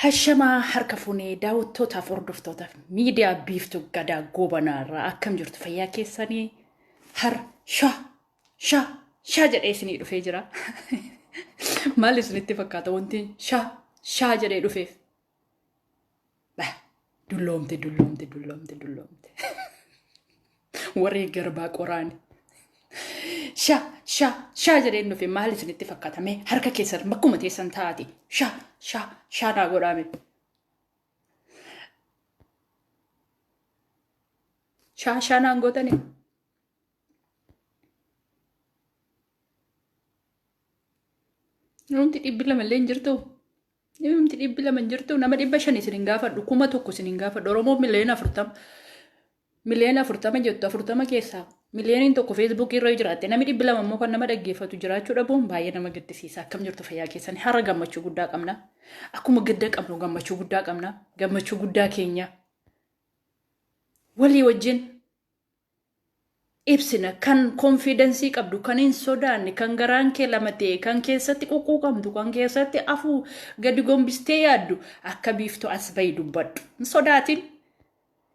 Hashamaa harka fuunee daawwattootaaf hordoftoota miidiyaa biiftuu gadaa goobanaarraa akkam jirtu fayyaa keessanii har shaa jedhee isinii dhufee jira. Maal isinitti fakkaata wanti shaa jedhee dhufeef? Dulloomte. Warri garbaa qoraani. Shaa jedhee dhufe maal isinitti fakkaata? Mee harka keessan bakkuma teessan taa'ati. Shaa naa godhaame. Shaa naan gootani. Namti 200 illee hin jirtu. Namti 200 hin jirtu. Nama 500 isin hin gaafadhu. 1,000 isin hin gaafadhu. Oromoo miliyoona 40. Miliyoona 40 jettu 40 keessaa. Miliyooniin tokko Facebook irra jiraatte namni 200 immoo kan nama dhaggeeffatu jiraachuu dhabuun baay'ee nama gaddisiisa. Akkam jirtu fayyaa keessan har'a gammachuu guddaa qabna. Akkuma gadda qabnu gammachuu guddaa qabna. Gammachuu guddaa keenya walii wajjin ibsina kan konfidensii qabdu kan hin sodaanne kan garaan kee lama ta'e kan keessatti ququuqamtu kan keessatti afuu gadi gombistee yaaddu akka biiftuu as bahi dubbadhu.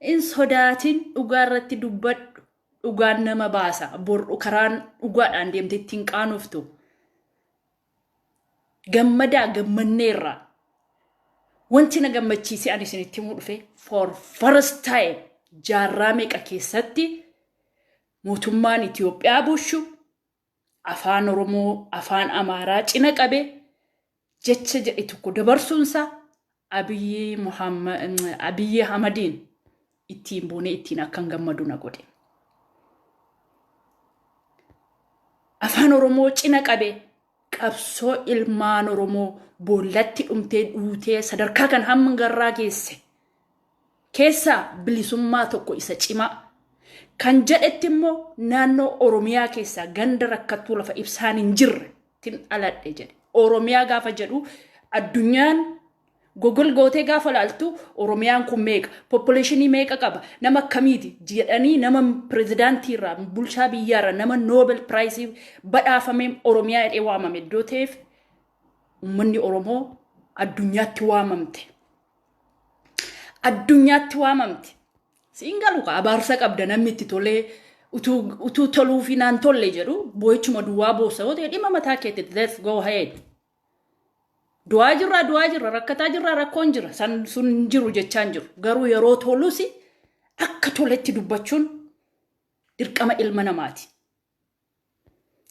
In sodaatin dhugaa irratti dubbadhu. Dhugaan nama baasa. Bor'u karaan dhugaadhaan deemte ittiin qaanoftu. Gammanneerra. Wanti na gammachiise ani isinitti himuu dhufe for first time jaarraa meeqa keessatti mootummaan Itoophiyaa bulchu afaan Oromoo afaan Amaaraa cina qabe jecha jedhe tokko dabarsuunsa Abiyyi Ahmadiin ittiin boonee ittiin akkan gammadu na godhe. Afaan Oromoo cina qabe qabsoo ilmaan Oromoo boollatti dhumtee dhuutee sadarkaa kan hamma garraa keessaa bilisummaa tokko isa cimaa kan jedhetti immoo naannoo Oromiyaa keessaa ganda rakkattuu lafa ibsaan hin jirre tin aladhe jedhe. Oromiyaa gaafa jedhu addunyaan Google gootee gaafa laaltu Oromiyaan kun meeqa populationii meeqa qaba nama akkamiiti jedhanii nama pirezidaantii irraa bulchaa biyyaarra nama Nobel Prize badhaafame Oromiyaa jedhee waamame iddoo ta'eef uummanni Oromoo addunyaatti waamamte. Siin galu abaarsa qabda namni itti tolee utuu toluu fi naan tolle jedhu boo'ichuma duwwaa boosa yoo ta'e dhimma mataa keetti let's go ahead. Du'aa jirra rakkataa jirra rakkoon jira sun jiru jechaan jiru garuu yeroo tolusi akka toletti dubbachuun dirqama ilma namaati.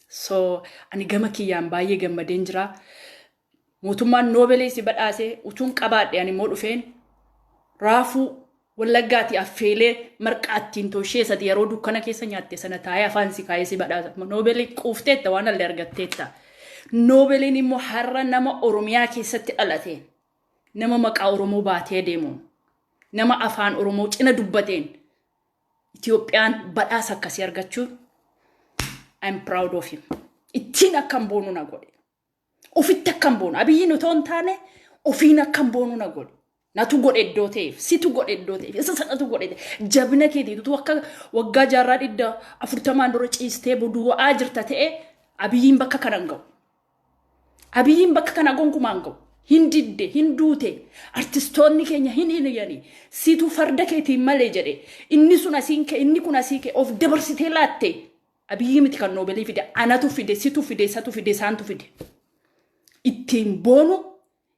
So ani gama kiyyaan baay'ee gammadeen jira. Mootummaan Noobeelii badhaasee utuun qabaadhe ani immoo dhufeen raafuu wallaggaati affeelee marqaattiin tooshee sadi yeroo dukkana keessa nyaatte sana taa'ee afaan si kaayee si badhaasa. Noobeelii quufteetta waan allee argatteetta. Noobeeliin immoo har'a nama Oromiyaa keessatti dhalate nama maqaa Oromoo baatee deemu nama afaan Oromoo cina dubbateen Itoophiyaan badhaasa akkasii argachuu I'm proud of him. Ittiin akkam boonu na godhe. Ofitti akkam boonu. Abiyyiin otoo hin taane ofiin akkam boonu na godhe. Natu godhe iddoo ta'eef situ godhe iddoo ta'eef isa sanatu godhe jabina keetiitu akka waggaa jaarraa 40 dura ciistee budu'aa jirta ta'e Abiyyiin bakka kanan ga'u. Abiyyiin bakka kana gonkumaan ga'u. Hindidde, hinduute, artistoonni keenya hin hiyani. Situ farda keetiin malee jedhe. Inni sun asiin kee, inni kun asii kee of dabarsitee laatte. Abiyyi miti kan Noobeelii fide. Anatu fide, situ fide, satu fide, saantu fide. Ittiin boonu,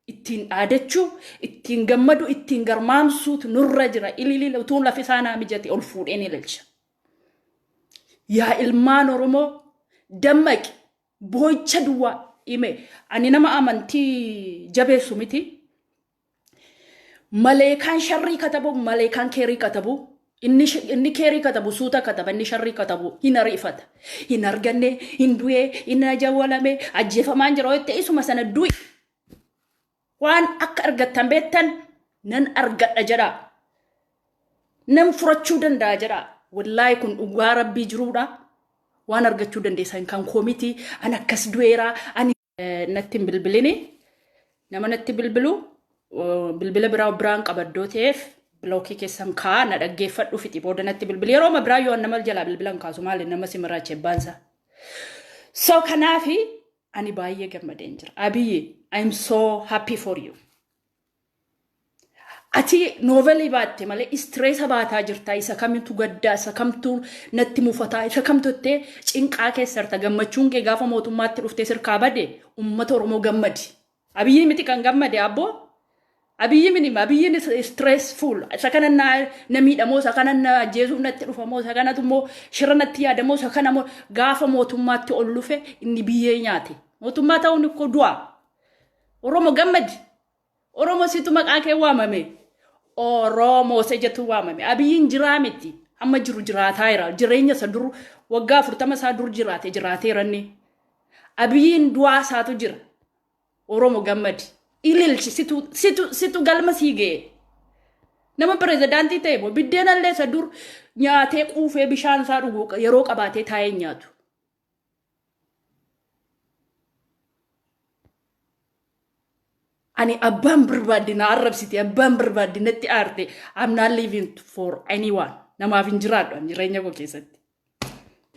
ittiin dhaadachuu, ittiin gammadu, ittiin garmaamsuutu nurra jira. Ililii utuun lafi isaanaa mijate ol fuudheen ilaalcha. Yaa ilmaan Oromoo dammaqi boo'icha duwwaa. Ani nama amantii jabeessu miti. Maleekaan sharrii katabu, maleekaan keerii katabu. Inni keerii katabu suuta kataba, inni sharrii katabu hin ariifata. Hin arganne, hin du'ee, hin ajawwalame, ajjeefamaan jira yoo ta'e isuma sana du'i. Waan akka argattan beektan nan argadha jedha. Nan furachuu danda'a jedha. Wallaahi kun dhugaa Rabbii jiruudha. Waan argachuu dandeessan kan koomiti an akkas du'eera ani natti bilbilini nama natti bilbilu bilbila biraan qabaddoo ta'eef blookii keessan kaa na dhaggeeffadhu fixi booda natti bilbili yeroo biraa yoo nama jalaa bilbilan kaasu maali nama simiraache baansa. So kanaafi ani baay'ee gammadeen jira. Abiyyi I'm so happy for you. ati novelii baatte malee stressa baataa jirta isa kamitu gaddaa isa kamtu natti mufataa isa kamtu itti cinqaa keessarta gammachuun kee gaafa mootummaatti dhuftee sirkaa bade ummata Oromoo gammadi abiyyi miti kan gammade abbo abiyyi minima abiyyi stressful isa kana namiidhamoo isa kana jeesuuf natti dhufamoo isa kanatu immoo shira natti yaadamoo isa kana gaafa mootummaatti ol dhufe inni biyyee nyaate mootummaa ta'uun ko du'a Oromoo gammadi Oromoo situ maqaa kee waamame Oromoo sejetu waamame abiyyiin jiraa miti amma jiru jiraataa jira jireenya isa dur waggaa 40 isaa dur jiraateeranni abiyyiin du'aa isaatu jira Oromoo gammadi ililchi situ galma siigee nama pirezidaantii ta'e moo biddeenallee isa dur nyaatee quufee bishaan isaa dhuguu yeroo qabaatee taa'ee nyaatu ani abban barbaadina arrabsiti abban barbaadinatti aarte I'm not living for anyone namaaf hin jiraadhu jireenya koo keessatti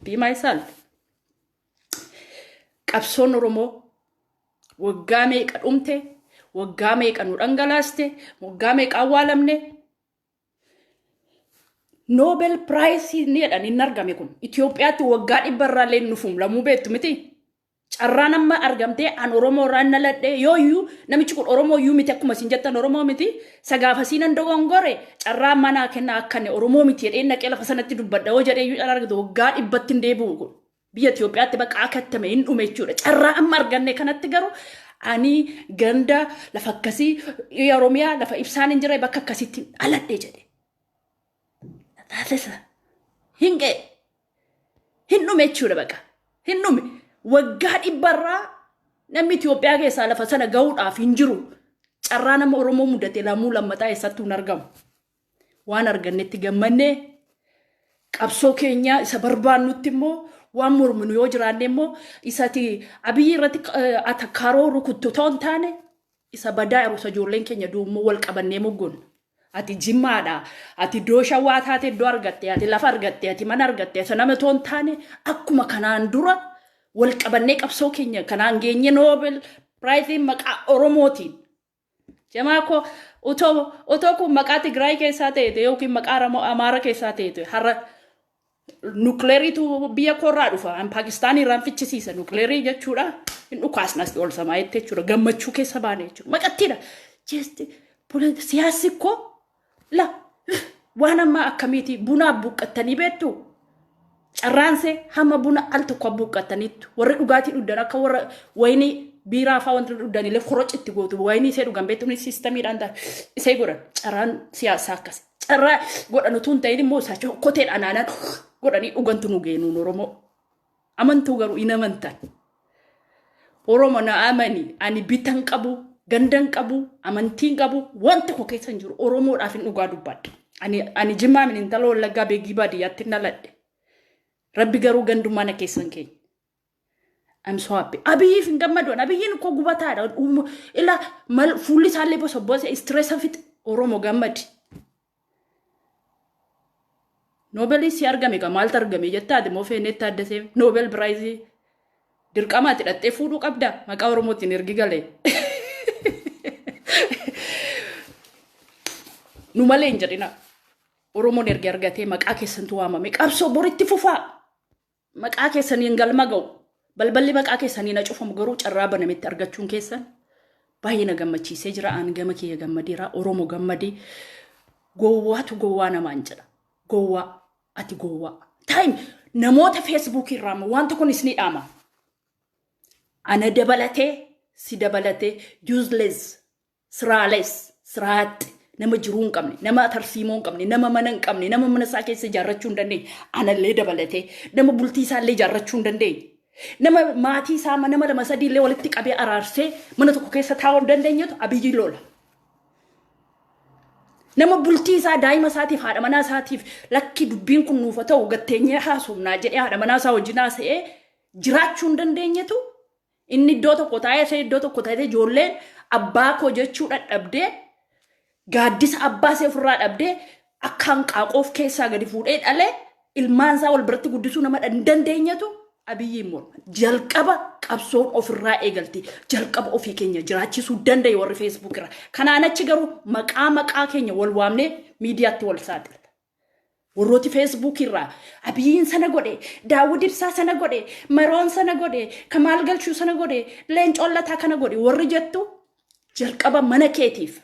be myself qabsoon Oromoo waggaa meeqa dhumte waggaa meeqa nu dhangalaaste waggaa meeqa awwaalamne Nobel Prize ni jedhan hin argame kun Itoophiyaatti waggaa 100 illee nuufum lamuu beektu miti carraan amma argamtee an Oromoo irraan naladhe yooyyuu namichi kun Oromoo yuu miti akkuma isin jettan Oromoo miti sagaafasiin an dogongore carraan manaa kenna akkane Oromoo miti jedhee naqee lafa sanatti dubbadha yoo jedhee yuu argatu waggaa 100 hin deebi'u biyya Itoophiyaatti bakka akattame hin dhume jechuudha carraa amma arganne kanatti garuu ani ganda lafa akkasii Oromiyaa lafa ibsaan hin jirre bakka akkasitti aladhe jedhe taasisa hinge hin dhume jechuudha bakka hin dhume waggaa 100 namni Itoophiyaa keessaa lafa sana ga'uudhaaf hin jiru carraa nama Oromoo mudate lamuu lammataa eessattuu hin argamu waan argannetti gammanne qabsoo keenya isa barbaannutti immoo waan morminu yoo jiraanne immoo isati abiyyi irratti atakkaaroo rukuttu ta'uun taane isa badaa yeroo ijoolleen keenya duummoo wal qabannee muggun ati jimmaadha ati doosha waa taate iddoo argatte ati lafa argatte ati mana argatte isa nama ta'uun taane akkuma kanaan dura wal qabannee qabsoo keenya kanaan geenye Nobel Prize maqaa Oromootiin jamaa ko otoo kun maqaa Tigraay keessaa ta'e yookiin maqaa Amaara keessaa ta'e har'a nukleeriitu biyya korraa dhufa an Paakistaan irraan fichisiisa nukleerii jechuudha hin dhukaasnas ol samaa jettee jechuudha gammachuu keessa baane jechuudha maqattiidha jeesti siyaasi ko la waan amma akkamiiti buna buqqattanii beektu carraanse hamma buna al tokko buqqattaniitu warri dhugaatii dhuddan akka warra wayinii biiraa faa wanti dhuddan illee korocitti gootu wayinii isee dhugan beektu siistamiidhaan ta'a isee godhan carraan siyaasaa akkas carraa godhanu tuun ta'in immoo isaa koteedhaan aanaan godhanii dhugantu nu geenuun Oromoo amantuu garuu hin amantan Oromoo na amani ani bitan qabu gandan qabu amantiin qabu wanta ko keessa hin jiru Oromoodhaaf hin dhugaa dubbadha ani jimmaa min intala wallaggaa beegii baadiyyaatti naladhe Rabbi garuu gandummaa na keessan keenya I'm so happy abiyyiif hin gammadoon abiyyiin ko gubataadha ila fuulli isaallee bosobboose stressa fit Oromoo gammadi Nobel si argame ka maal targame jettaade moo feenetti addasee Nobel Prize dirqamaatti dhattee fuudhuu qabda maqaa Oromootiin ergi galee nu malee hin jedhina Oromoon ergi argatee maqaa keessantu waamame qabsoo boritti fufaa maqaa keessaniin galma ga'u balballi maqaa keessanii na cufamu garuu carraa banametti argachuun keessan baay'ee na gammachiisee jira aan gama kiyya gammadiira Oromoo gammadii gowwaatu gowwaa namaan jedha gowwaa ati gowwaa time namoota Facebook irraa wanta kun isni dhaama ana dabalatee si dabalatee useless siraat nama jiruu hin qabne nama tarsiimoo hin qabne nama mana hin qabne nama mana isaa keessa ijaarrachuu hin dandeenye anallee dabalatee nama bultii isaa illee ijaarrachuu hin dandeenye nama maatii isaa nama lama sadii illee walitti qabee araarsee mana tokko keessa taa'uu hin dandeenyetu abiyyi lola nama bultii isaa daa'ima isaatiif haadha manaa isaatiif lakki dubbiin kun nuufa ta'u gatteenyee haasofnaa jedhee haadha manaa isaa wajjin haasa'ee jiraachuu hin dandeenyetu inni iddoo tokko taa'ee iddoo tokko taa'ee ijoolleen abbaa koo jechuu dadhabdee gaaddisa abbaa isaa ofirraa dhabdee akkaan qaaqoof keessaa gadi fuudhee dhalee ilmaan isaa wal biratti guddisuu nama hin dandeenyetu abiyyi morma jalqaba qabsoon ofirraa eegalti jalqaba ofii keenya jiraachisuu danda'e warri Facebook irra kanaan achi garuu maqaa keenya wal waamnee miidiyaatti wal saaxila warrooti Facebook irra abiyyiin sana godhe daawud ibsaa sana godhe maroon sana godhe kamaal galchuu sana godhe leencollataa kana godhe warri jettu jalqaba mana keetiif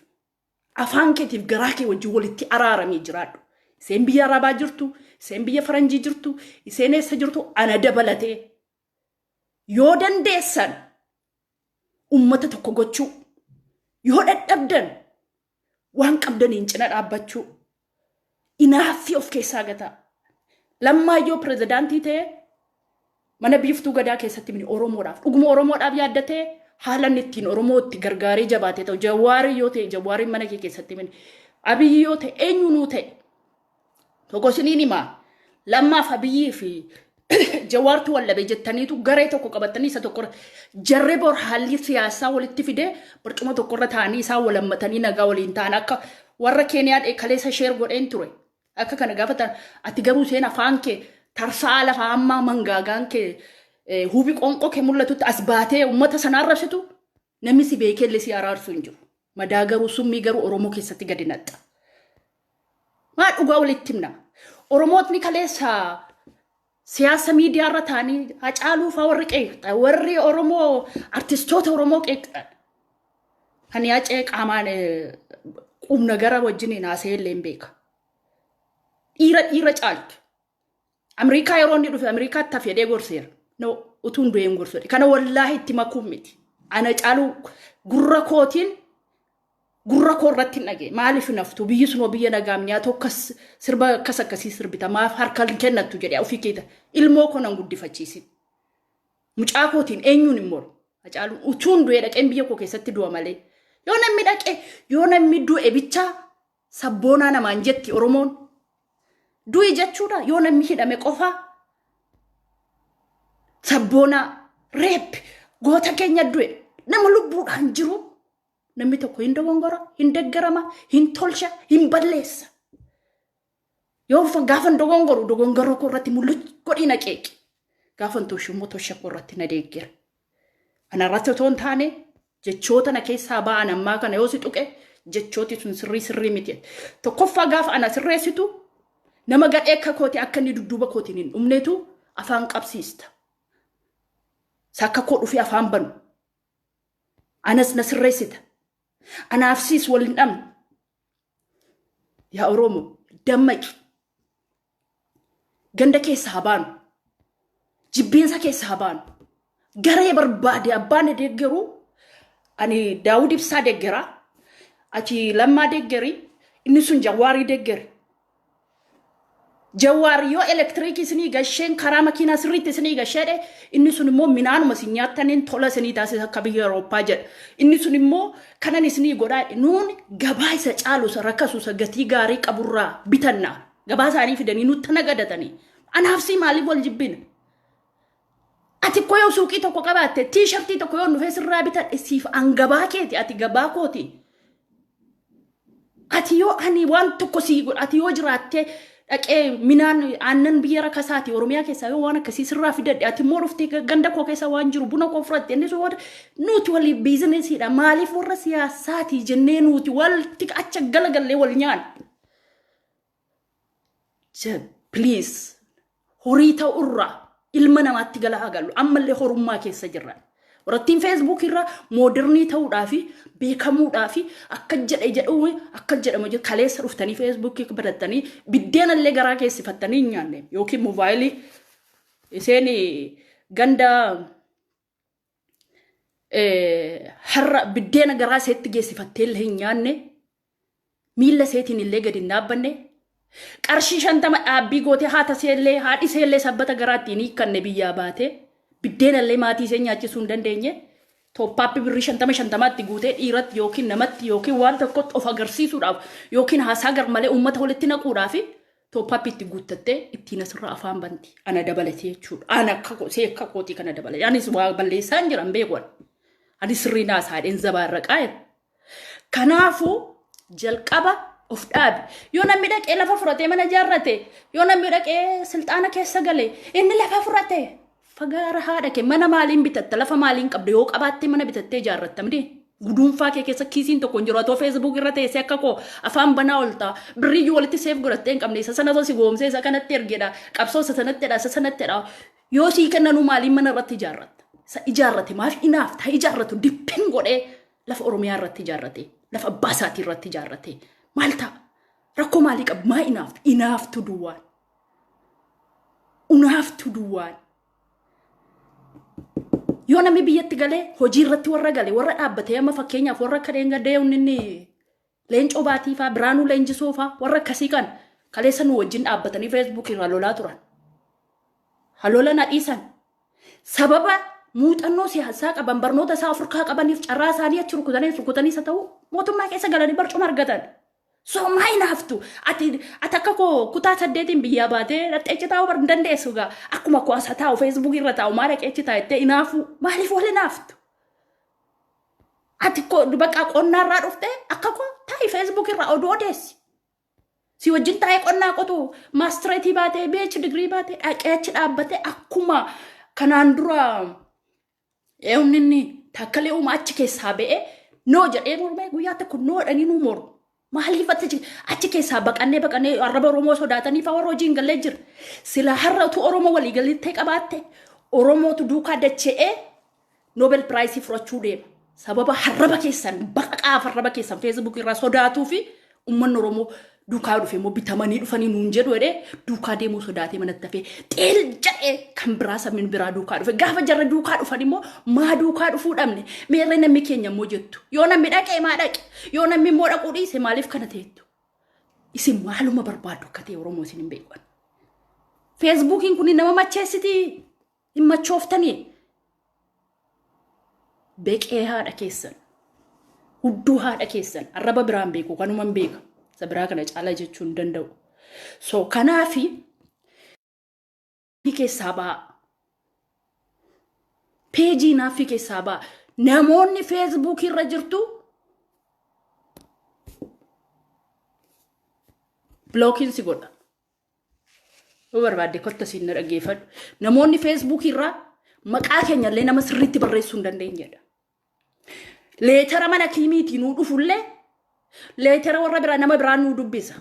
afaan keetiif garaa kee wajjin walitti araaramii jiraadhu iseen biyya arabaa jirtu iseen biyya faranjii jirtu iseen eessa jirtu ana dabalatee yoo dandeessan ummata tokko gochuu yoo dadhabdan waan qabdaniin cina dhaabbachuu inaaffii of keessaa gataa lammaayyoo pirezidaantii ta'e mana biiftuu gadaa keessatti mini oromoodhaaf dhuguma oromoodhaaf yaaddatee haalan ittiin oromootti gargaaree jabaatee ta'u jawaarii yoo ta'e jawaarii mana kee keessatti mini abiyyi yoo ta'e eenyunuu ta'e tokko isiniin himaa lammaaf abiyyii fi jawaartu wallabe jettaniitu garee tokko qabatanii isa tokko jarree bor haalli siyaasaa walitti fidee barcuma tokkorra taa'anii isaa walammatanii nagaa waliin ta'an akka warra Keeniyaan kaleessa sheer godheen ture akka kana gaafatan ati garuu seen afaan kee tarsaa lafa ammaa mangaagaan kee hubi qonqoo kee mul'atutti as baatee uummata sanaa rabsitu namni si beekellee si araarsu hin jiru madaa garuu summii garuu oromoo keessatti gadi naxxa maa dhugaa walitti himna oromootni kaleessa siyaasa miidiyaa irra taa'anii hacaaluu fa'aa warri qeeqxan warri oromoo artistoota oromoo qeeqxan kan yaacee qaamaan qubna gara wajjin haasa'ee illee hin beeka dhiira caaltu Amerikaa yeroo inni dhufe Amerikaatti hafedhee gorseera no utuun du'een gorsedhe kana wallaahi itti makuun miti ana caaluu gurra kootiin gurra koo irratti hin dhagee maaliif naftu biyyi sunoo biyya nagaamnyaa tokkas sirba akkas akkasii sirbita maaf harka hin kennattu jedhee ofii keeta ilmoo koo nan guddifachiisin mucaa kootiin eenyuun hin moru hacaaluun utuun du'ee dhaqeen biyya koo keessatti du'a malee yoo namni dhaqee yoo namni du'e bichaa sabboonaa namaan jetti oromoon du'i jechuudha yoo namni hidhame qofaa sabboonaa reep goota keenya du'e nama lubbuudhaan jiru namni tokko hin dogongora hin deggarama hin tolcha hin balleessa yoo gaafan dogongoroo koo irratti mul'atu godhi na qeeqi gaafan toshumoo tosha koo irratti na deeggera ana irratti otoo hin taane jechoota na keessaa ba'an ammaa kana yoo si tuqe jechooti sun sirrii miti tokkoffaa gaafa ana sirreessitu nama gadhee akka kooti akka inni dudduuba kootiin hin dhumneetu afaan qabsiista sakka koo dhufee afaan banu anas na sirreessita anaafsiis waliin dhabne yaa oromoo dammaqi ganda keessaa baanu jibbiinsa keessaa baanu garee barbaade abbaan deeggaru ani daawud ibsaa deeggara ati lammaa deeggari inni sun jawaarii deeggari jawaari yoo elektriikii isinii gasheen karaa makiinaa sirriitti isinii gasheedhe inni sun immoo minaanuma isin nyaattaniin tola isinii taasisa akka biyya Awurooppaa jedha inni sun immoo kanan isinii godhaa nuun gabaa isa caalu isa rakkasu isa gatii gaarii qaburraa bitanna gabaa isaanii fidanii nutti nagadatanii anaafsii maaliif wal jibbina ati ko yoo suuqii tokko qabaatte tiishartii tokko yoo nufee sirraa bitadhe siif angabaa keeti ati gabaa kooti ati yoo ani waan tokko sii godha ati yoo jiraatte dhaqee minaan aannan biyya rakasaati oromiyaa keessaa yoo waan akkasii sirraa fidadhe ati immoo dhuftee ganda koo keessa waan jiru buna koo fudhatte inni sun nuti walii biizinesiidha maaliif warra siyaasaati jennee nuti walti acha galagallee wal nyaan please horii ta'u irraa ilma namaatti galaa galu ammallee horummaa keessa jirra warrattiin Facebook irra modernii ta'uudhaa fi beekamuudhaa fi akka jedhamu kaleessa dhuftanii Facebook barattanii biddeena illee garaa keessifattanii nyaanne yookiin moobaayilii iseen ganda har'a biddeena garaa seetti geessifattee illee hin nyaanne miilla seetiin illee gadi hin dhaabbanne qarshii 50 dhaabbii gootee haata seellee haadhi seellee sabbata garaattiin hiikkanne biyyaa baate biddeena illee maatii ishee nyaachisuu hin dandeenye tooppaappi birrii 50 guutee dhiiratti yookiin namatti yookiin waan tokkotti of agarsiisuudhaaf yookiin haasaa garmalee uummata walitti naquudhaaf tooppaappi itti guuttattee ittiin asirraa afaan banti ana dabalatee jechuudha ana akka kootii kana dabalatee anis waa balleessaan jiran beekuun anis sirrii naasaadheen zabaarraqaa kanaafuu jalqaba of dhaabi yoo namni dhaqee lafa furatee mana jaarrate yoo namni dhaqee silxaana keessa galee inni lafa furate fagaara haadha kee mana maaliin bitatta lafa maaliin qabda yoo qabaatte mana bitattee ijaarrattamde guduunfaa kee keessa kiisiin tokko hin jiru atoo Facebook irra teessee akka koo afaan banaa olta birrii walitti seef godhattee hin qabne isa sanatoo si goomsee isa kanatti ergedha qabsoo isa sanattedha isa sanattedha yoo sii kennanuu maaliin mana irratti ijaarratta isa ijaarrate maaf inaaf taa ijaarratu dippin godhee lafa Oromiyaa irratti ijaarrate lafa abbaa isaatii irratti ijaarrate maal ta'a rakkoo maalii qabu maa inaaftu duwwaan unaaftu duwwaan yoo namni biyyatti galee hojii irratti warra galee warra dhaabbatee amma fakkeenyaaf warra akka deengadee inni leencoo baatii faa biraanuu leenjisoo faa warra akkasii kan kaleessa nu wajjin dhaabbatanii Facebook irraa lolaa turan halola na dhiisan sababa muuxannoo siyaasaa qaban barnoota isaa Afrikaa qabaniif carraa isaanii achi rukutanii isa ta'u mootummaa keessa galanii barcuma argatan so maa inaaftu ati akka koo kutaa 8 biyyaa baatee dhaqeechi taa'uu bar dandeessu gaa akkuma kuwaasa taa'u Facebook irra taa'u maa dhaqeechi taa'ettee inaafu maaliif wal inaaftu ati ko bakka qonnaarraa dhufte akka koo taa'i Facebook irra oduu odeessi si wajjin taa'ee qonnaa qotu maastireetii baatee PhD degree baatee dhaqeechi dhaabbatee akkuma kanaan dura eewninni takkalee uumaa achi keessaa ba'ee noo jedhee mormee guyyaa tokko noo dhanii nu mormu maaliif achi keessaa baqannee arraba Oromoo sodaatanii faa warra hojiin galee jira sila har'atu Oromoo walii galitti qabaatte Oromootu duukaa dacha'ee Nobel Prize fudhachuu deema sababa harraba keessan baqaqaaf harraba keessan Facebook irraa sodaatuu fi uummanni Oromoo duukaa dhufe immoo bitamanii dhufanii nuun jedhu jedhee duukaa deemuu sodaatee manatti hafee xeel jedhee kan biraa sabni biraa duukaa dhufe gaafa jarra duukaa dhufan immoo maa duukaa dhufuu dhabne meerree namni keenya immoo jettu yoo namni dhaqee maa dhaqe yoo namni immoo dhaquu dhiise maaliif kana teettu isin maaluma barbaaddu akka ta'e Oromoo isin hin beekan Facebookiin kun nama macheessiti hin machooftanii beeqee haadha keessan hudduu haadha keessan arraba biraan beeku kanuma hin beeka sabraa kana caalaa jechuun danda'u so kanaafi keessaa baa peejii naafi keessaa baa namoonni Facebook irra jirtu blocking si godha yoo barbaadde kotta siin na dhaggeeffadhu namoonni Facebook irra maqaa keenya illee nama sirriitti barreessuu hin dandeenyedha leetara mana kiimiitii nuu dhufullee leetara warra biraa nama biraa nuu dubbisa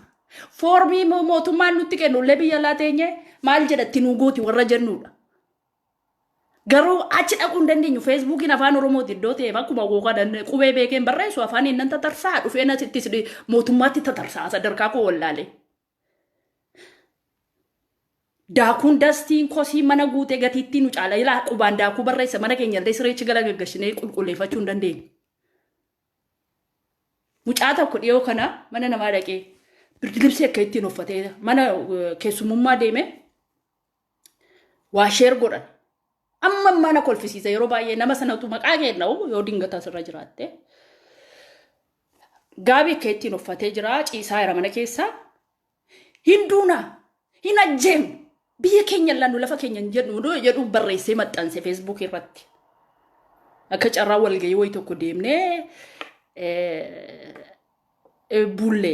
formii mootummaan nutti kennullee biyya alaa teenye maal jedhatti nuu gooti warra jennuudha garuu achi dhaquu hin dandeenyu Facebookiin afaan Oromooti iddoo ta'eef akkuma gooqa qubee beekeen barreessu afaan inni tatarsaa dhufee nasittis mootummaatti tatarsaa sadarkaa koo wallaalee daakuun dastiin kosii mana guutee gatiittii nu caala ilaa qubaan daakuu barreessa mana keenya illee sireechi gala gaggashinee qulqulleeffachuu hin dandeenyu mucaa tokko dhiyoo kana mana namaa dhaqee birdilibsee akka ittiin uffatee mana keessumummaa deeme waa sheer godhan amma mana kolfisiisa yeroo baay'ee nama sanatu maqaa kennaa'u yoo dingataa sirra jiraatte gaabii akka ittiin uffatee jira ciisaa jira mana keessaa hinduuna hin ajjeem biyya keenya laannu lafa keenya jedhu barreessee maxxanse Facebook irratti akka carraa walgayii wayi tokko deemnee bulle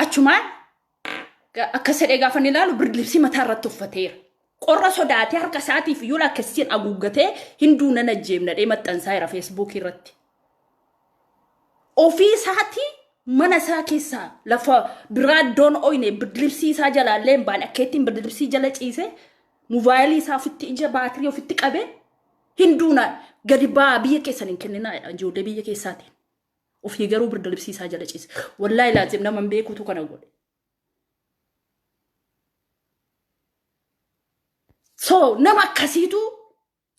achumaan akka sedhee gaafa ilaalu birdilibsii mataa irratti uffateera qorra sodaatee harka isaatiif yoo akkasiin aguuggatee hinduu nan ajjeemna dhee maxxansaa jira Facebook irratti ofii isaatii mana isaa keessaa lafa biraa doon oyne birdilibsii isaa jalaallee hin baane akka ittiin birdilibsii jala ciise moobaayilii isaa ofitti ija baatirii ofitti qabee hinduuna gadi baa biyya keessan hin kenninaa ijoollee biyya keessaatiin ofii garuu birdilibsii isaa jala ciise wallaahi laazim nama hin beekutu kana godhe so nama akkasiitu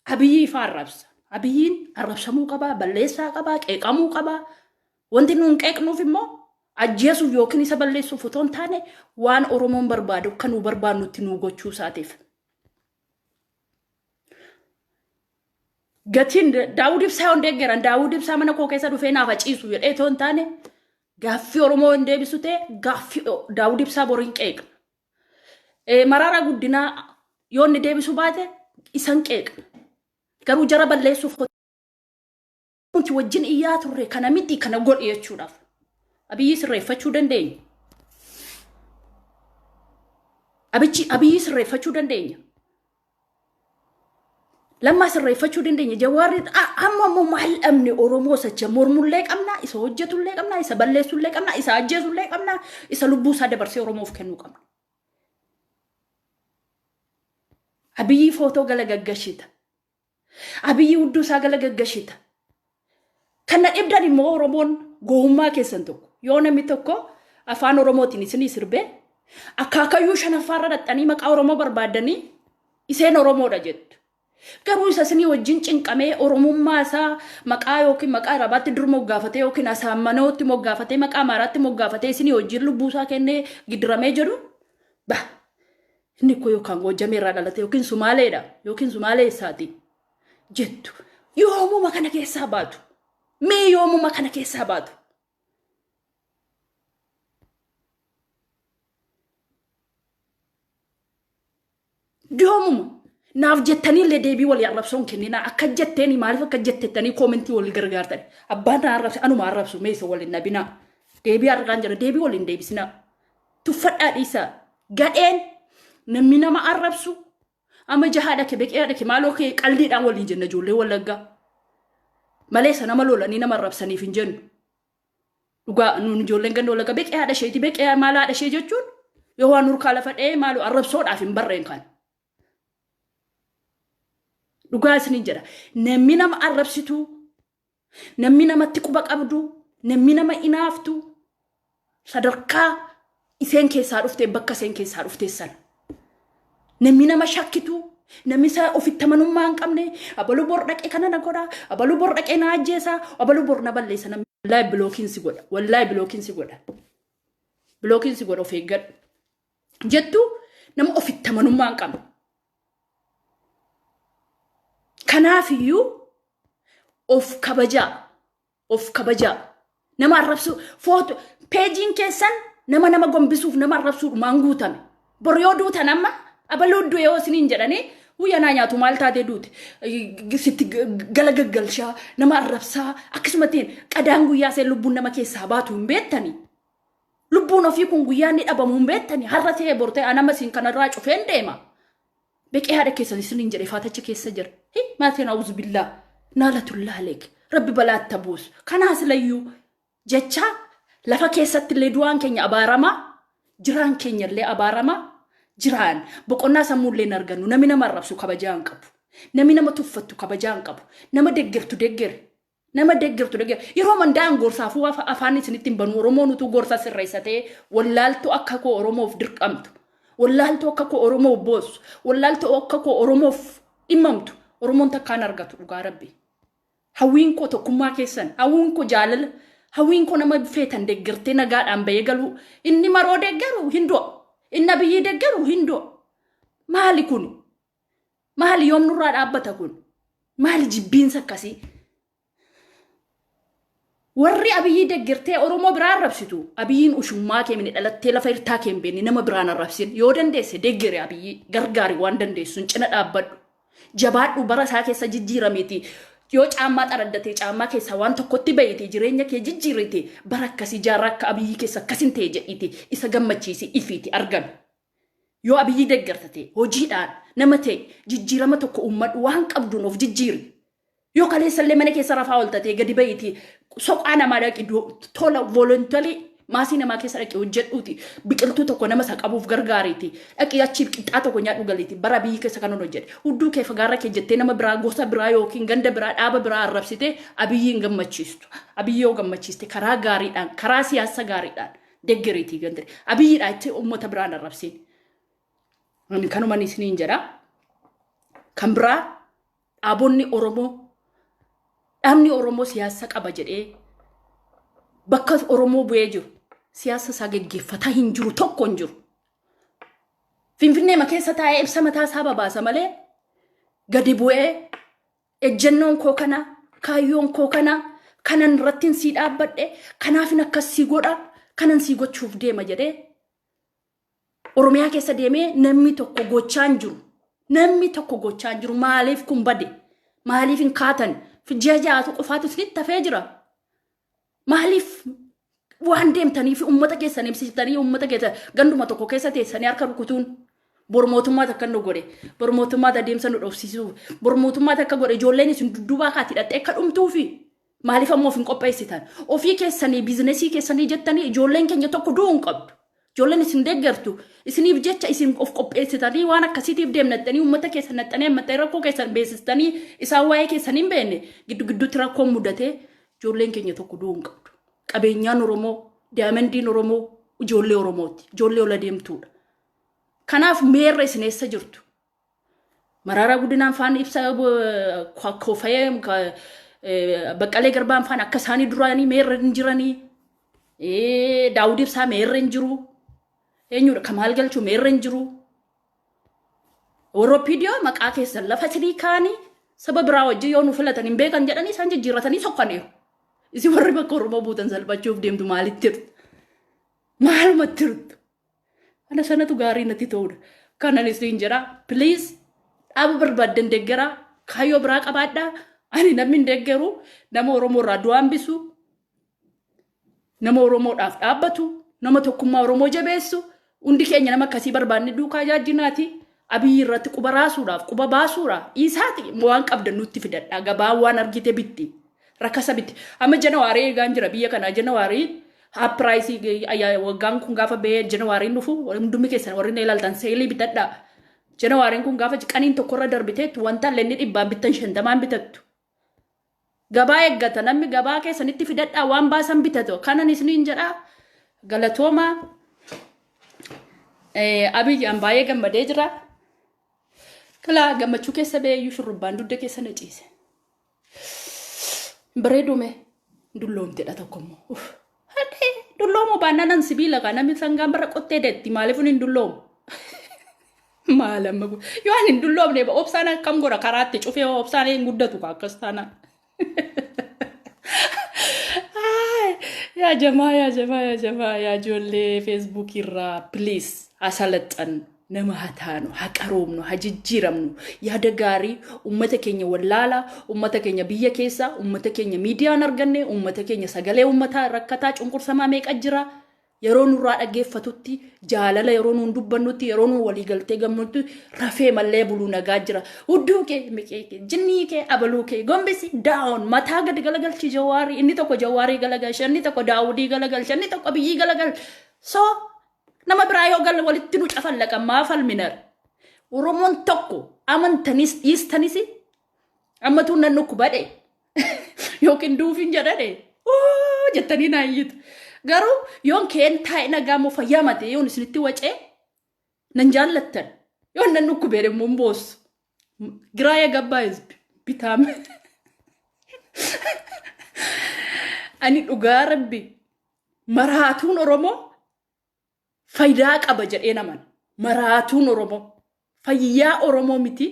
Abiyyi ifaa arrabsa Abiyyiin arrabsamuu qabaa balleessaa qabaa qeeqamuu qabaa wanti nuun qeeqnuuf immoo ajjeesuuf yookiin isa balleessuuf otoo hin taane waan Oromoon barbaadu akka nuu barbaannutti nuu gochuu isaateef gatiin Daawud Ibsaa yoo deeggaran Daawud Ibsaa mana koo keessa dhufee naaf aciisu jedhee otoo hin taane gaaffii Oromoo hin deebisu ta'e gaaffii Daawud Ibsaa boriin qeeqa Mararaa Guddinaa yoo inni deebisu baate isan qeeqa garuu jara balleessuuf wanti wajjin iyyaa turre kana miti kana godhe jechuudhaaf Abiyyi sirreeffachuu dandeenya Abiyyi sirreeffachuu dandeenya لما سرّيفتشو دندني جوارد أمم محل أمني أورومو سجى مرمول لك أمنا إسا وجهتو لك أمنا إسا بلسو لك أمنا إسا أجيزو لك أمنا إسا لبوسا دبرسي أورومو فكنو أمنا أبي فوتو غلا غغشيتا أبي ودوسا غلا غغشيتا كان إبداني مو أورومون غوما كيسنتو يونا ميتوكو أفان أوروموتيني سني سربي أكاكا يوشنا فاردت أني مك أورومو بربادني إسين أورومو دجت garuu isa sini wajjin cinqamee oromummaa isaa maqaa yookiin maqaa arabaatti dur moggaafatee yookiin asaammanootti moggaafatee maqaa amaaraatti moggaafatee sini wajjin lubbuusaa kennee gidiramee jedhu ba inni ko yookaan wajjamee irraa dhalate yookiin sumaaleedha yookiin sumaalee isaati jettu yoomuma kana keessaa baatu mee yoomuma kana keessaa baatu yoomuma naaf jettanii le deebii wal arrabsoon kennina akka jetteeni maaliif akka jettettanii koomentii wal gargaartan abbaan arrabse anuma arrabsu meesa wal nabina deebii argaan jira deebii wal deebisina tuffadhaa dhiisa gadheen namni nama arrabsu ama jahaadha ke beqeedha ke maaloo ke qalliidhaan waliin jenna ijoollee walagga malee sana malolanii nama arrabsaniif hin jennu dhugaa nuun ijoolleen ganda walagga beqeedha sheeti beqee maalaadha shee jechuun yoo waan nurkaa lafa dhee maaloo arrabsoodhaaf hin barreen kan dhugaa isiniin jedha namni nama arrabsitu namni namatti quba qabdu namni nama inaaftu sadarkaa iseen keessaa dhuftee bakka iseen keessaa dhufteessan namni nama shakkitu namni isa ofitti amanummaa hin qabne abaluu bor dhaqee kana na godha abaluu bor dhaqee na ajjeesa abaluu bor na balleessa namni wallahi bilookiin si godha of eeggadhu jettu nama ofitti amanummaa hin qabne kanaafiyyuu of kabajaa nama arrabsu foto peejiin keessan nama gombisuuf nama arrabsuudhu maan guutame bor yoo duutan amma abaluu du'e yoo isiniin jedhanii huyyanaa nyaatu maal taatee duute sitti galagaggalshaa nama arrabsaa akkasumattiin qadaan guyyaa seen lubbuun nama keessaa baatu hin beettanii lubbuun ofii kun guyyaan ni dhabamu hin beettanii har'a ta'ee bor ta'e anama siin kanarraa cufeen deema beqee haadha keessan isiniin jedhe faatacha keessa jira maatiin awuzu billaa naalatullaa leek rabbi balaatta buus kanaas layyuu jecha lafa keessatti illee du'aan keenya abaaramaa jiraan keenya illee abaaramaa jiraan boqonnaa sammuullee hin argannu namni nama arrabsu kabajaa hin qabu namni nama tuffattu kabajaa hin qabu nama deeggartu yeroo mandaan gorsaafuu afaan isinitti hin banu oromoon utuu gorsaa sirreessatee wallaaltu akka koo oromoof dirqamtu wallaaltu akka koo oromoof boosu wallaaltu akka koo oromoof dhimmamtu oromoon takkaan argatu dhugaa rabbi hawwiin koo tokkummaa keessan hawwiin koo jaalala hawwiin koo nama feetan deeggartee nagaadhaan bahee galuu inni maroo deeggaru hindoo inni biyyii deeggaru hindoo maali kun maali yoom nurraa dhaabbata kun maali jibbiinsa akkasii warri abiyyii deeggartee oromoo biraan arrabsitu abiyyiin ushummaa kee mini dhalattee lafa irtaa kee hin beekne nama biraan arrabsin yoo dandeesse deeggare abiyyii gargaari waan dandeessuun cina dhaabbadhu jabaadhu bara isaa keessa jijjiirameeti yoo caammaa xaraddatee caammaa keessa waan tokkotti bayite jireenya kee jijjiirite bara akkasii jaarraa akka abiyyii keessa akkasin ta'e jedhiti isa gammachiisi ifiiti argan yoo abiyyii deeggartate hojiidhaan nama ta'e jijjiirama tokko uummadhu waan qabduun of jijjiiri yoo kaleessallee mana keessa rafaa oltatee gadi bayiti soqaa namaa dhaqi tola voluntarily maasii namaa keessa dhaqi hojjedhuuti biqiltuu tokko nama isa qabuuf gargaariiti dhaqi achi qixxaa tokko nyaadhu galiiti bara biyyi keessa kan hojjedhe hudduu kee fagaarra kee jettee nama biraa gosa biraa yookiin ganda biraa dhaaba biraa arrabsite abiyyiin gammachiistu abiyyoo gammachiiste karaa gaariidhaan karaa siyaasa gaariidhaan deeggariitii gandire abiyyiidhaa itti uummata biraan arrabsiin kanuma isiniin jedha kan biraa dhaabonni oromoo dhaabni oromoo siyaasa qaba jedhee bakka oromoo bu'ee jiru siyaasa isaa geggeeffataa hin jiru tokko hin jiru finfinnee ma keessa taa'ee ibsa mataa isaa babaasa malee gadi bu'ee ejjennoon koo kana kaayyoon koo kana kanan irrattiin sii dhaabbadhe kanaafin akkas sii godha kanan sii gochuuf deema jedhee oromiyaa keessa deemee namni tokko gochaan jiru maaliif kun bade maaliif hin kaatan fijiya jaatu qofaatu isinitti tafee jira maaliif waan deemtanii fi uummata keessan ibsitanii uummata keessa ganduma tokko keessa teessanii harka rukutuun Bormootummaa takka nu godhe. Bormootummaa adeemsa nu dhoofsisuu. Bormootummaa takka godhe ijoolleen isin dudduubaa kaati hidhattee akka dhumtuufi. Maaliif ammoo of hin qopheessitan? Ofii keessanii biizinesii keessanii jettanii ijoolleen keenya tokko du'uu hin qabdu. Ijoolleen isin deeggartu. Isiniif jecha isin of qopheessitanii waan akkasiitiif deemnattanii uummata keessan naxxanii ammattee rakkoo keessan beeksistanii isaan waa'ee keessan hin beekne gidduutti rakkoon mudatee ijoolleen keenya tokko du'uu hin qabdu. Qabeenyaan Oromoo, daamandiin Oromoo ijoollee Oromooti. Ijoollee ola deemtuudha. Kanaaf meerra isin eessa jirtu? Maraaraa Guddinaan faan ibsa koofayee Baqqalee Garbaan faan akka isaanii duraanii meerra hin jiranii. Daawud Ibsaa meerra hin jiru. Eenyudha Kamaal Galchuu meerra hin jiru. Oroopidiyoo maqaa keessan lafa sidii kaanii saba biraa wajjin yoo nu filatan hin beekan jedhanii isaan jijjiirratanii sokkaniiru. Isin warri bakka Oromoo buutan salphachuuf deemtu maalitti jirtu? Maalumatti jirtu? Ana sanatu gaarii natti ta'udha. Kanan isin jedha please dhaaba barbaaddan deeggaraa kaayyoo biraa qabaadhaa. Ani namni hin deeggaru nama Oromoo irraa du'a hambisu. Nama Oromoodhaaf dhaabbatu, nama tokkummaa Oromoo jabeessu, hundi keenya nama akkasii barbaanne duukaa jaajinaati. Abiyyi irratti quba raasuudhaaf, quba baasuudhaaf, isaati waan qabdan nutti fidadhaa. Gabaan waan argite bitti. Rakkasa bitti. Amma Janawaarii eegaan jira biyya kanaa Janawaarii haapiraayisii waggaan kun gaafa bahee Janawaariin dhufu hundumni keessan warri ilaaltan seelii bitadhaa. Janawaariin kun gaafa qaniin tokkorra darbiteettu wanta illee dhibbaan bittan 50 bitattu. Gabaa eeggata namni gabaa keessanitti fidadhaa waan baasan bitatu. Kanan isiniin jedhaa galatooma Abiyyaan baay'ee gammadee jira. Kala gammachuu keessa beeyyuu shurrubbaan dugda keessa na ciise. Bareedume dulloomtedha tokkommoo. Dulloomoo baannaan sibiila kan namni sangaan bara qottee deetti maaliif hin dulloomu? Maalamma yoo ani hin dulloomne obsaan akkam godha karaatti cufee obsaan hin guddatu akkas taanaan. Ya jamaa ya ijoollee Facebook irraa please asalaxan nama hataanu haqaroomnu hajijjiiramnu yaada gaarii ummata keenya wallaala ummata keenya biyya keessa ummata keenya miidiyaan arganne ummata keenya sagalee ummataa rakkataa cunqursamaa meeqa jira yeroo nurraa dhaggeeffatutti jaalala yeroo nuun dubbannutti yeroo nuun walii galtee gamnutti rafee mallee buluu nagaa jira hudduu kee miqee jinnii kee abaluu kee gombisi down mataa gad galagalchi Jawaarii inni tokko Jawaarii galagalcha inni tokko Daawudii galagalcha inni tokko Abiyyii galagal so nama biraa yoo gal walitti nu cafallaqa maafal minar Oromoon tokko amantanis dhiistanis ammatuun nan nukku badhe yookiin duufin jedhane jettanii naayyitu garuu yoon keen taa'e nagaamoo fayyamate yoon isinitti wacee nan jaallattan yoon nan nukku beere mumboos giraaya gabbaa bitaam ani dhugaa rabbi maraatuun Oromoo faydaa qaba jedhee naman maraatuun Oromoo fayyaa Oromoo miti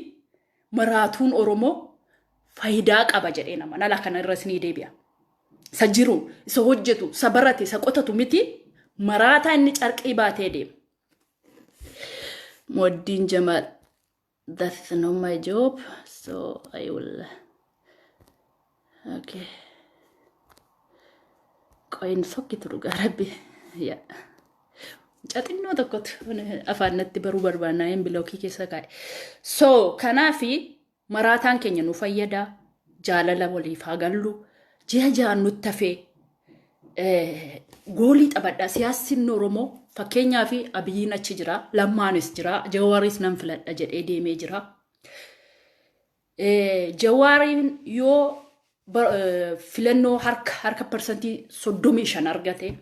maraatuun Oromoo faydaa qaba jedhee naman ala kana irra isinii deebi'a. Sajiru isa hojjetu isa barate isa qotatu miti maraataa inni carqii baatee deema. Moddin Jamal, that's not my job, so I will. Okay. Qoyin sokkitu dhugaa rabbi. Yeah. Caxinnoo tokkotu afaanatti baruu barbaannaa hin bilookii keessa kaa'e. So kanaafi maraataan keenya nu fayyada jaalala waliif haa gallu. Ji'a nutti hafee goolii taphadhaa siyaasni Oromoo fakkeenyaa fi Abiyyiin achi jira Lammaanis jira Jawaariis nan filadha jedhee deemee jira. Jawaariin yoo filannoo harka persentii 35 argate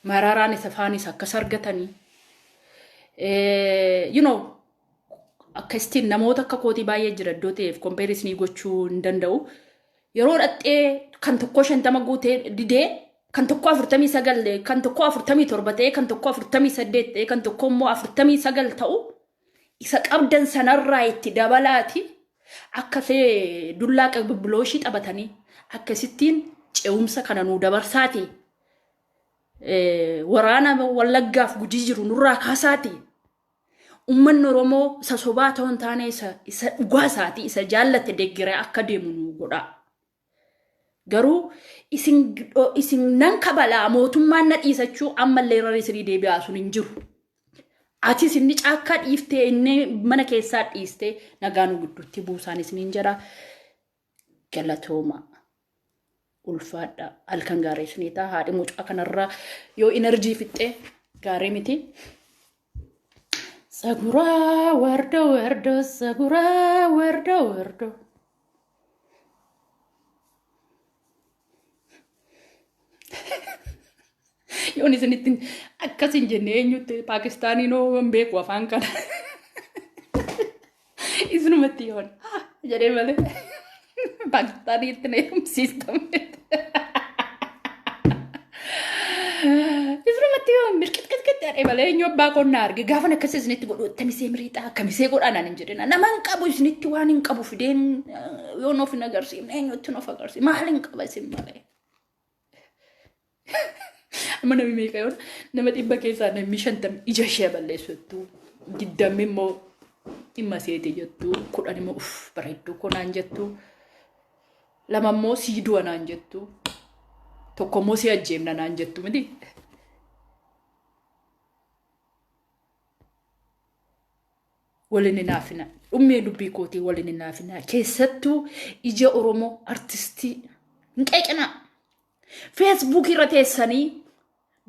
Maraaraan isa faanis akkas argatanii akkasitti namoota akka kootii baay'ee jira iddoo ta'eef kompeerisinii gochuu hin danda'u. Yeroo dhattee kan tokko 50 guutee didee kan tokko 49 kan tokko 47 ta'e kan tokko 48 ta'e kan tokko immoo 49 ta'u isa qabdan sanarraa itti dabalaati akka fee dullaa qabbilooshii taphatanii akkasittiin ce'umsa kana nuu dabarsaati waraana Wallaggaaf Gujii jiru nurraa kaasaati ummanni Oromoo isa sobaa ta'uun taane isa dhugaasaati isa jaallate deeggaree akka deemu nu godha. Garuu isin nan kabalaa mootummaan na dhiisachuu ammallee irra isinii deebi'aa sun hin jiru. Atis inni caakkaa dhiiftee inni mana keessaa dhiistee nagaanu gidduutti buusaanis niin jira. Galatooma ulfaadha halkan gaarii isinii ta'a. Haadhi mucaa kanarraa yoo enerjii fixxee gaarii miti. Sagura wardo wardo sagura wardo wardo. Yoon isinitti akkasin jennee eenyutti Paakistaanii noo beeku afaan kana. Isinumatti yoon jedhee malee Paakistaaniitti na eegumsiistamne. Isinumatti yoon mirqitqitqitti jedhee malee eenyu abbaa qonnaa arge gaafan akkas isinitti godhu tamisee miriixaa akkamisee godhaanaan hin jedhina. Nama hin qabu isinitti waan hin qabu fideen yoo noof hin agarsiifne eenyutti noof agarsiifne maal hin qaba isin malee. Mana meeqa yoon nama dhibba keessaa namni 50 ija ishee balleessattu 20 immoo dhimma seete jettu 10 immoo bareedduu konaan jettu 2 immoo sii du'a naan jettu 1 immoo si ajjeemna naan jettu miti. Waliin hinaafina dhummee dubbii kootii waliin hinaafina keessattuu ija Oromoo artistii hin qeeqina. Facebook irra teessanii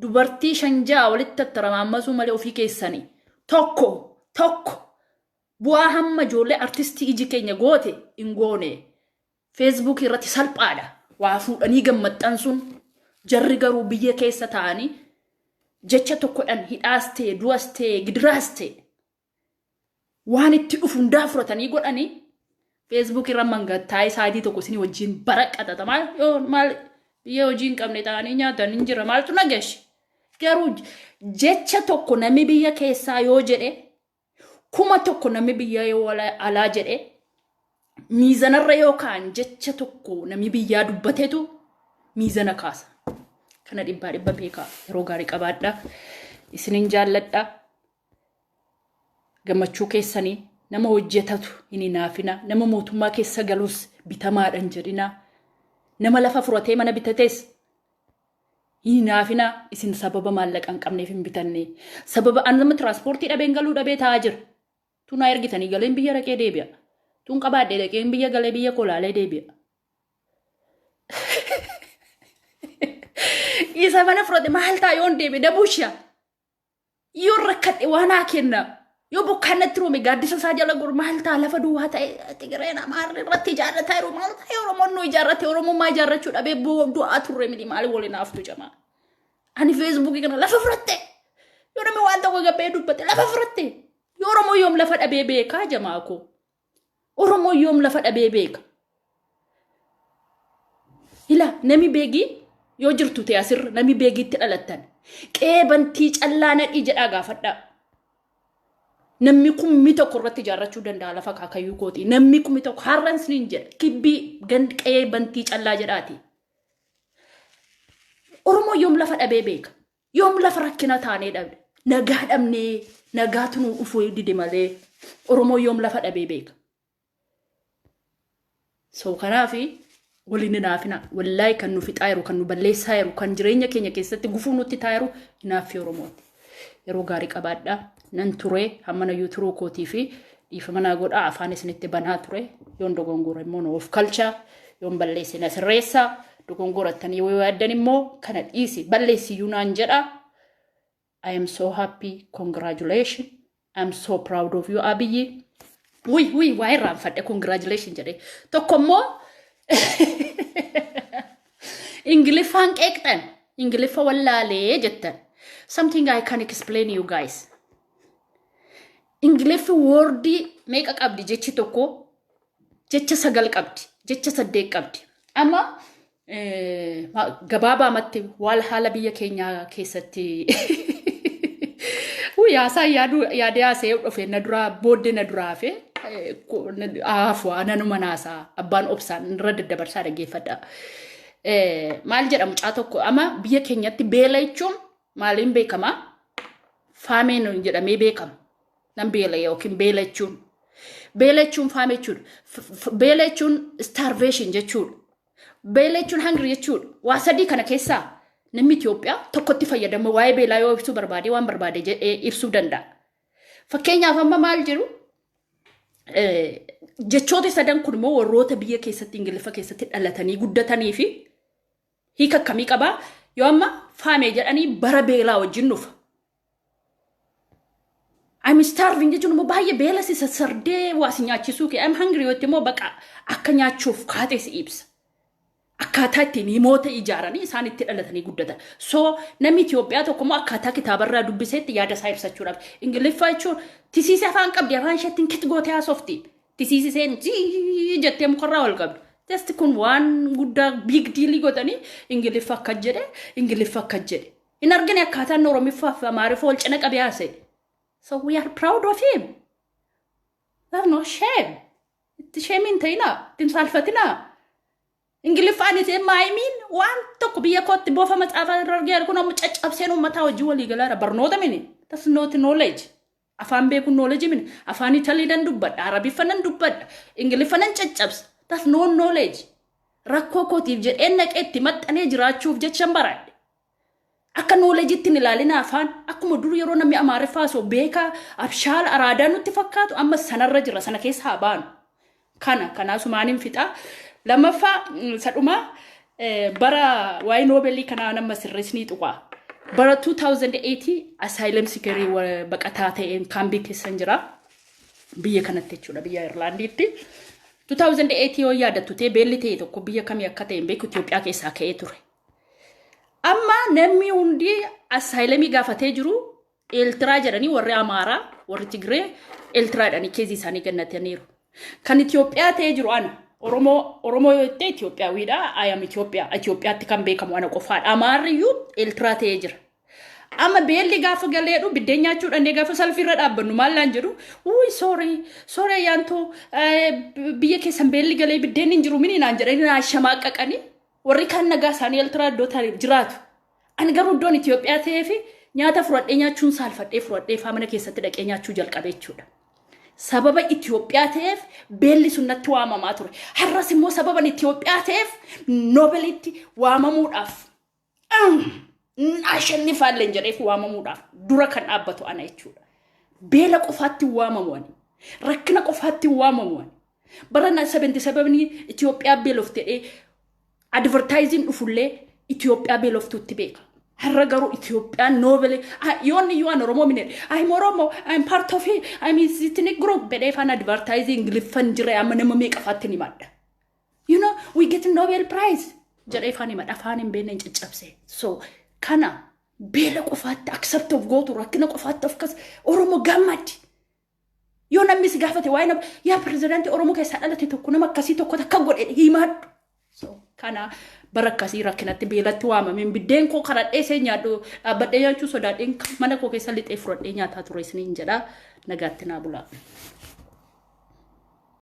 dubartii shanjaa walitti tattaramammasuu malee ofii keessanii tokko bu'aa hamma ijoollee artistii iji keenya goote hin goone. Facebook irratti salphaadha waa fuudhanii gammaddan sun jarri garuu biyya keessa ta'anii jecha tokkodhaan hidhaas ta'e du'as ta'e gidiraas ta'e waan itti dhufu hundaa fudhatanii godhanii Facebook irra mangattaa isaanii tokko isinii wajjin baraqatata maal biyya hojiin qabne ta'anii nyaatan hin jira maaltu nagashi. Garuu jecha tokko namni biyya keessaa yoo jedhe 1,000 namni biyya yoo alaa jedhe miizanarra yookaan jecha tokko namni biyyaa dubbateetu miizana kaasa. Kana dhibbaa beekaa yeroo gaarii qabaadha. Isinin jaalladha. Gammachuu keessanii nama hojjetatu hin hinaafina. Nama mootummaa keessa galus bitamaadhaan jedhina. Nama lafa furatee mana bitatees hinaafina isin sababa maallaqaan qabneef hin bitanne. Sababa nama tiraanspoortii dhabeen galuu dhabee taa'aa jira. Tunaa ergitanii galeen biyya raqee deebi'a. Tun qabaadhee dhaqeen biyya galee biyya kolaalee deebi'a. Isa mana furate maal ta'a yoon deebi'e dabuusha. Yoo rakkadhe waan haa kenna. Yoo bokkaanatti roome gaaddisa isaa jala goru maal ta'a lafa duwwaa ta'e Tigireen Amaarri irratti ijaarrataa jiru maal ta'e Oromoon nuu ijaarrate Oromummaa ijaarrachuu dhabee du'aa turre miti maali waliin haftu jamaa. Ani Facebook kana lafa furatte yoo namni waan tokko gabbee dubbate lafa furatte yoo Oromoo yoom lafa dhabee beekaa jamaa koo Oromoo yoom lafa dhabee beeka. Ila nami beegii yoo jirtu ta'e asirra nami beegiitti dhalattan qeebantii callaa nadhii jedhaa gaafadhaa. Namni kun mito korratti ijaarrachuu danda'a lafa kaakayyuu kooti. Namni kun mito harrans niin jedha kibbii qe'ee bantii callaa jedhaati. Oromoo yoom lafa dhabee beeka. Yoom lafa rakkina taanee dhabde. Nagaa dhabnee nagaatu nu dhufuu dide malee Oromoo yoom lafa dhabee beeka. So kanaafi waliin hinaafina wallaahi kan nu fixaa jiru kan nu balleessaa jiru kan jireenya keenya keessatti gufuu nutti taa'aa jiru hinaafi Oromooti. Yeroo gaarii qabaadha. Nan ture hammana yoo turuu kootii fi dhiifama naa godhaa afaan isinitti banaa ture yoon dogongora immoo of kalcha yoon balleessina sirreessa dogongorattanii yoo yaaddan immoo kana dhiisi balleessi yuunaan jedha. I am so happy. Congratulations. I'm so proud of you Abiyyi. Ui waa irraanfadhe congratulations jedhe tokko immoo Ingiliffaan qeeqxan Ingiliffa wallaalee jettan. Something I can explain you guys. Ingiliffi wordi meeqa qabdi jechi tokko jecha 9 qabdi jecha 8 qabdi. Amma gabaabaamatti wal haala biyya keenya keessatti yaasaa yaadee haasee dhufee na duraa booddee na duraa fe afwa nanuma naasaa abbaan obsaan irra daddabarsaa dhaggeeffadha. Maal jedha mucaa tokko amma biyya keenyatti beela jechuun maaliin beekama? Faameen jedhamee beekama. Nam beela yookiin beela jechuun. Beela jechuun faame jechuudha. Beela jechuun starvation jechuudha. Beela jechuun hungry jechuudha. Waa sadii kana keessaa namni Itoophiyaa tokkotti fayyadama waa'ee beelaa yoo ibsuu barbaade waan barbaade ibsuu danda'a. Fakkeenyaaf amma maal jiru jechoota sadan kun immoo warroota biyya keessatti Ingiliffa keessatti dhalatanii guddatanii fi hiika akkamii qabaa yoo amma faamee jedhanii bara beelaa wajjin dhufa. I'm starving jechuun immoo baay'ee beela si sassardee waa si nyaachisuu kee I'm hungry yotti immoo baqa akka nyaachuuf kaatee si ibsa. Akkaataa ittiin himoota ijaaranii isaan itti dhalatanii guddatan. So namni Itoophiyaa tokko immoo akkaataa kitaabarraa dubbiseetti yaada isaa ibsachuudhaaf. Ingiliffa jechuun tisiisee afaan qabdi afaan isheettiin kit gootee haasofti. Tisiiseen jettee mukarraa ol qabdi. Just kun waan guddaa big deal godhanii Ingiliffa akka jedhe Ingiliffa akka jedhe. In argine akkaataan Oromiffaa fi Amaariffaa wal cina qabee haasa'e. So we are proud of him. There's no shame. Itti shame hin ta'inaa. Itti hin saalfatinaa. Ingiliffaan isee maayimiin waan tokko biyya kootti boofa maxaafa irra argee kun amma caccabseen uummataa wajjin walii galaara barnoota mini. That's not knowledge. Afaan beekuun knowledge mini. Afaan Italii nan dubbadha. Arabiffaa nan dubbadha. Ingiliffa nan caccabsa. That's no knowledge. Rakkoo kootiif jedheen naqeetti maxxanee jiraachuuf jechan baradhe. Akka knowledge ittiin ilaalina afaan akkuma dur yeroo namni Amaariffaa soo beekaa abshaala araadaa nutti fakkaatu amma sanarra jira sana keessa haa baanu. Kanaasumaaniin fixaa. Lammaffaa sadhumaa bara waa'ee Noobelii kanaa nama sirreessanii tuqaa. Bara 2008 asylum seekerii baqataa ta'een kaambii keessan jira. Biyya kanatti jechuudha biyya Irlaandiitti. 2008 yoo yaadattu ta'e beelli ta'e tokko biyya kamii akka ta'een beeku Itoophiyaa keessaa ka'ee ture. Amma namni hundi asylumii gaafatee jiru Eeltiraa jedhanii warri Amaaraa warri Tigree Eeltiraadhaanii keezii isaanii gannataniiru. Kan Itoophiyaa ta'ee jiru ana. Oromoo yoo ta'e Itoophiyaawidha. I am Itoophiyaatti kan beekamu ana qofaadha. Amaarriyyuu Eeltiraa ta'ee jira. Amma beelli gaafa galeedhu biddeen nyaachuudhaan gaafa salfiirra dhaabbannu maallaan jedhu sorry ayyaantoo biyya keessan beelli galee biddeen hin jiru mini naan jedhanii naan shamaaqaqanii warri kaan nagaa isaanii Eeltiraa iddoo jiraatu. Ani garuu iddoon Itoophiyaa ta'ee fi nyaata fudhadhee nyaachuun fudhadhee mana keessatti dhaqee nyaachuu jalqabee jechuudha. Sababa Itoophiyaa ta'eef beelli sunnatti waamamaa ture. Har'as immoo sababan Itoophiyaa ta'eef Noobelitti waamamuudhaaf ashannifaalleen jedheef waamamuudhaaf dura kan dhaabbatu ana jechuudha. Beela qofaatti waamamu ani. Rakkina qofaatti waamamu ani. Bara 77 Itoophiyaa beelofte advertising dhufullee Itoophiyaa beeloftuutti beeka. Har'a garuu Itoophiyaan Noobel yoonni yoo an Oromoo minne I'm part of it I'm ethnic group bedee fan advertising Ingiliffan jira amma nama meeqafaatti ni madda. You know we get Nobel Prize jedhee fan madda afaan hin beekne caccabse. So kana beela qofaatti accept of gootu rakkina qofaatti of kas Oromoo gammadi. Yoo namni si gaafate waa'ee yaa pirezidaantii Oromoo keessaa dhalate tokko nama akkasii tokko takka godhe himadhu. So kana barakkasii rakkinatti beelatti waamameen biddeen koo karadhee see nyaadhu dhaabbadhee nyaachuu sodaadheen mana koo keessa lixee fudhadhee nyaataa ture isiniin jedha nagaatti naa bulaa.